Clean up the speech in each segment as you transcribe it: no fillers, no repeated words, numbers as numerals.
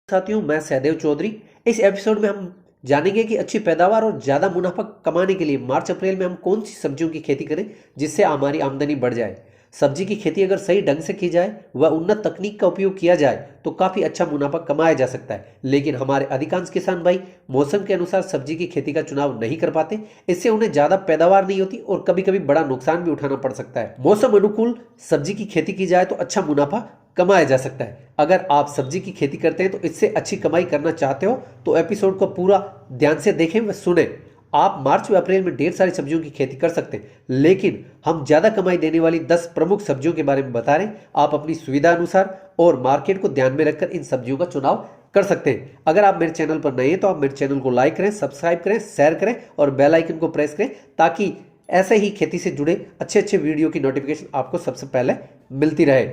साथियों, मैं सहदेव चौधरी। इस एपिसोड में हम जानेंगे कि अच्छी पैदावार और ज़्यादा मुनाफा कमाने के लिए मार्च अप्रैल में हम कौन सी सब्जियों की खेती करें जिससे हमारी आमदनी बढ़ जाए। सब्जी की खेती अगर सही ढंग से की जाए व उन्नत तकनीक का उपयोग किया जाए तो काफ़ी अच्छा मुनाफा कमाया जा सकता है। लेकिन हमारे अधिकांश किसान भाई मौसम के अनुसार सब्जी की खेती का चुनाव नहीं कर पाते। इससे उन्हें ज़्यादा पैदावार नहीं होती और कभी कभी बड़ा नुकसान भी उठाना पड़ सकता है। मौसम अनुकूल सब्जी की खेती की जाए तो अच्छा मुनाफा कमाया जा सकता है। अगर आप सब्जी की खेती करते हैं तो इससे अच्छी कमाई करना चाहते हो तो एपिसोड को पूरा ध्यान से देखें व सुने। आप मार्च व अप्रैल में ढेर सारी सब्जियों की खेती कर सकते हैं, लेकिन हम ज्यादा कमाई देने वाली 10 प्रमुख सब्जियों के बारे में बता रहे हैं। आप अपनी सुविधा अनुसार और मार्केट को ध्यान में रखकर इन सब्जियों का चुनाव कर सकते हैं। अगर आप मेरे चैनल पर नए हैं तो आप मेरे चैनल को लाइक करें, सब्सक्राइब करें, शेयर करें और बेल आइकन को प्रेस करें ताकि ऐसे ही खेती से जुड़े अच्छे अच्छे वीडियो की नोटिफिकेशन आपको सबसे पहले मिलती रहे।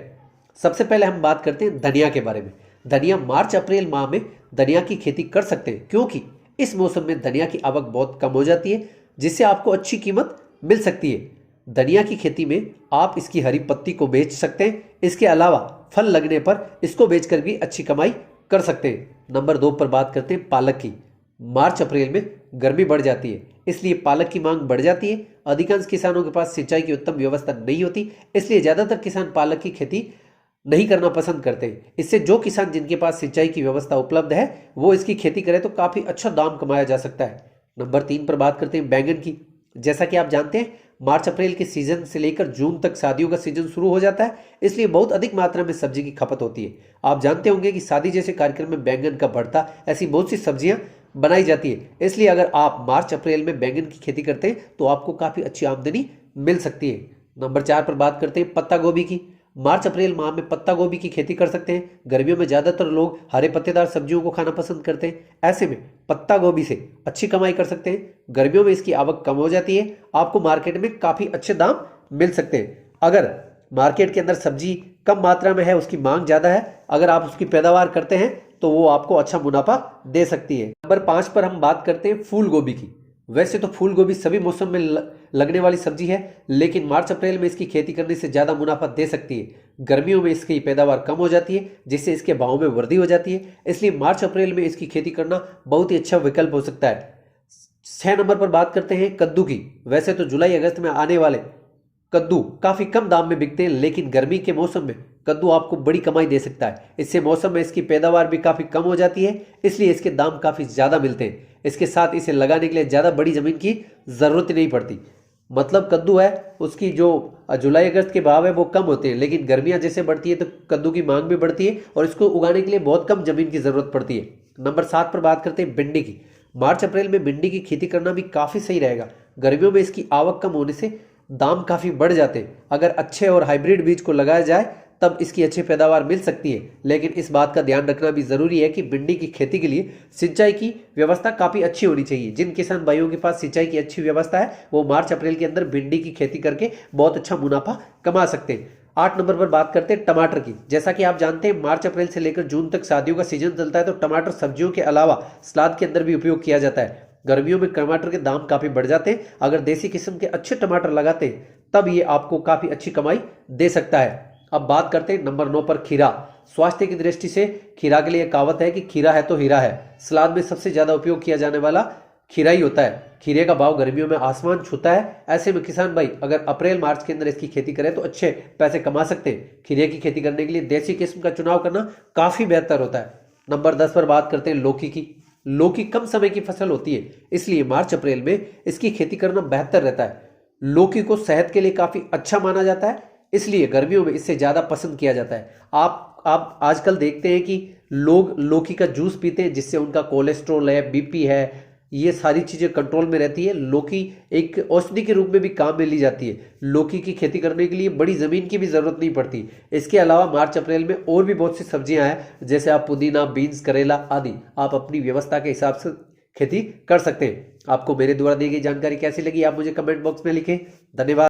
सबसे पहले हम बात करते हैं धनिया के बारे में। धनिया मार्च अप्रैल माह में धनिया की खेती कर सकते हैं क्योंकि इस मौसम में धनिया की आवक बहुत कम हो जाती है, जिससे आपको अच्छी कीमत मिल सकती है। धनिया की खेती में आप इसकी हरी पत्ती को बेच सकते हैं। इसके अलावा फल लगने पर इसको बेचकर भी अच्छी कमाई कर सकते हैं। नंबर 2 पर बात करते हैं पालक की। मार्च अप्रैल में गर्मी बढ़ जाती है, इसलिए पालक की मांग बढ़ जाती है। अधिकांश किसानों के पास सिंचाई की उत्तम व्यवस्था नहीं होती, इसलिए ज्यादातर किसान पालक की खेती नहीं करना पसंद करते। इससे जो किसान जिनके पास सिंचाई की व्यवस्था उपलब्ध है वो इसकी खेती करे तो काफी अच्छा दाम कमाया जा सकता है। नंबर 3 पर बात करते हैं बैंगन की। जैसा कि आप जानते हैं, मार्च अप्रैल के सीजन से लेकर जून तक शादियों का सीजन शुरू हो जाता है, इसलिए बहुत अधिक मात्रा में सब्जी की खपत होती है। आप जानते होंगे कि शादी जैसे कार्यक्रम में बैंगन का भरता, ऐसी बहुत सी सब्जियां बनाई जाती है। इसलिए अगर आप मार्च अप्रैल में बैंगन की खेती करते हैं तो आपको काफी अच्छी आमदनी मिल सकती है। नंबर 4 पर बात करते हैं पत्ता गोभी की। मार्च अप्रैल माह में पत्ता गोभी की खेती कर सकते हैं। गर्मियों में ज्यादातर लोग हरे पत्तेदार सब्जियों को खाना पसंद करते हैं, ऐसे में पत्ता गोभी से अच्छी कमाई कर सकते हैं। गर्मियों में इसकी आवक कम हो जाती है, आपको मार्केट में काफी अच्छे दाम मिल सकते हैं। अगर मार्केट के अंदर सब्जी कम मात्रा में है, उसकी मांग ज्यादा है, अगर आप उसकी पैदावार करते हैं तो वो आपको अच्छा मुनाफा दे सकती है। नंबर 5 पर हम बात करते हैं फूल गोभी की। वैसे तो फूल गोभी सभी मौसम में लगने वाली सब्जी है, लेकिन मार्च अप्रैल में इसकी खेती करने से ज्यादा मुनाफा दे सकती है। गर्मियों में इसकी पैदावार कम हो जाती है, जिससे इसके भाव में वृद्धि हो जाती है, इसलिए मार्च अप्रैल में इसकी खेती करना बहुत ही अच्छा विकल्प हो सकता है। 6 नंबर पर बात करते हैं कद्दू की। वैसे तो जुलाई अगस्त में आने वाले कद्दू काफी कम दाम में बिकते हैं, लेकिन गर्मी के मौसम में कद्दू आपको बड़ी कमाई दे सकता है। इससे मौसम में इसकी पैदावार भी काफी कम हो जाती है, इसलिए इसके दाम काफी ज्यादा मिलते हैं। इसके साथ इसे लगाने के लिए ज्यादा बड़ी जमीन की जरूरत नहीं पड़ती। मतलब कद्दू है, उसकी जो जुलाई अगस्त के भाव है वो कम होते हैं, लेकिन गर्मियां जैसे बढ़ती है तो कद्दू की मांग भी बढ़ती है और इसको उगाने के लिए बहुत कम जमीन की जरूरत पड़ती है। नंबर 7 पर बात करते हैं भिंडी की। मार्च अप्रैल में भिंडी की खेती करना भी काफी सही रहेगा। गर्मियों में इसकी आवक कम होने से दाम काफी बढ़ जाते हैं। अगर अच्छे और हाइब्रिड बीज को लगाया जाए तब इसकी अच्छी पैदावार मिल सकती है, लेकिन इस बात का ध्यान रखना भी जरूरी है कि भिंडी की खेती के लिए सिंचाई की व्यवस्था काफी अच्छी होनी चाहिए। जिन किसान भाइयों के पास सिंचाई की अच्छी व्यवस्था है वो मार्च अप्रैल के अंदर भिंडी की खेती करके बहुत अच्छा मुनाफा कमा सकते हैं। 8 नंबर पर बात करते हैं टमाटर की। जैसा कि आप जानते हैं, मार्च अप्रैल से लेकर जून तक शादियों का सीजन चलता है, तो टमाटर सब्जियों के अलावा सलाद के अंदर भी उपयोग किया जाता है। गर्मियों में टमाटर के दाम काफी बढ़ जाते हैं। अगर देसी किस्म के अच्छे टमाटर लगाते हैं तब ये आपको काफी अच्छी कमाई दे सकता है। अब बात करते हैं नंबर 9 पर खीरा। स्वास्थ्य की दृष्टि से खीरा के लिए कहावत है कि खीरा है तो हीरा है। सलाद में सबसे ज्यादा उपयोग किया जाने वाला खीरा ही होता है। खीरे का भाव गर्मियों में आसमान छूता है, ऐसे में किसान भाई अगर अप्रैल मार्च के अंदर इसकी खेती करें तो अच्छे पैसे कमा सकते हैं। खीरे की खेती करने के लिए देसी किस्म का चुनाव करना काफी बेहतर होता है। नंबर 10 पर बात करते हैं लौकी की। लौकी कम समय की फसल होती है, इसलिए मार्च अप्रैल में इसकी खेती करना बेहतर रहता है। लौकी को सेहत के लिए काफी अच्छा माना जाता है, इसलिए गर्मियों में इससे ज्यादा पसंद किया जाता है। आप आजकल देखते हैं कि लोग लौकी का जूस पीते हैं, जिससे उनका कोलेस्ट्रॉल है, बीपी है, ये सारी चीजें कंट्रोल में रहती है। लौकी एक औषधि के रूप में भी काम में ली जाती है। लौकी की खेती करने के लिए बड़ी जमीन की भी जरूरत नहीं पड़ती। इसके अलावा मार्च अप्रैल में और भी बहुत सी सब्जियां हैं, जैसे आप पुदीना, बीन्स, करेला आदि आप अपनी व्यवस्था के हिसाब से खेती कर सकते हैं। आपको मेरे द्वारा दी गई जानकारी कैसी लगी आप मुझे कमेंट बॉक्स में लिखें। धन्यवाद।